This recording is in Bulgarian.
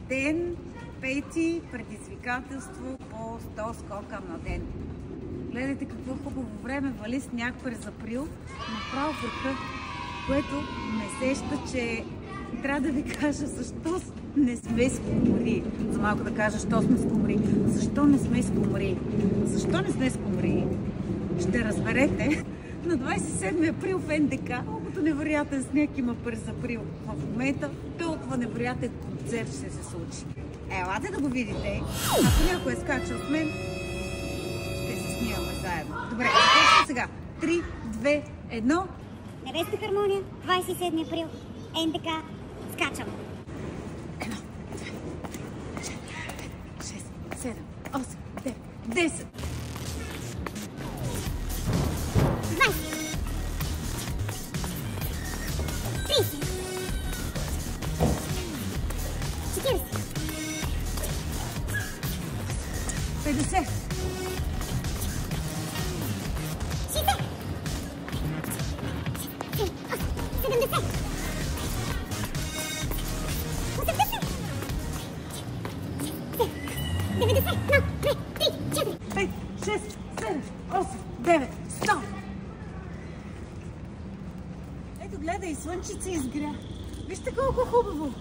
Ден пети предизвикателство по 100 скока на ден. Гледайте какво хубаво време, вали сняг през април, направо върха, което ме сеща, че трябва да ви кажа защо не сме скумри. За малко да кажа, защо сме скумри. Защо не сме скумри? Защо не сме скумри? Ще разберете на 27 април в НДК. Колкото невероятен сняг има през април в момента, толкова невероятен концерт ще се случи. Елате да го видите. Ако някой е скачал с мен, ще се смиваме заедно. Добре, започваме сега. 3, 2, 1. Небесна хармония, 27 април, НДК, скачам. 1, 2, 6, 7, 8, 9, 10. 50. 5, 6, 7, 8, 9, 100. Ето гледай, слънчица изгря. Вижте колко хубаво.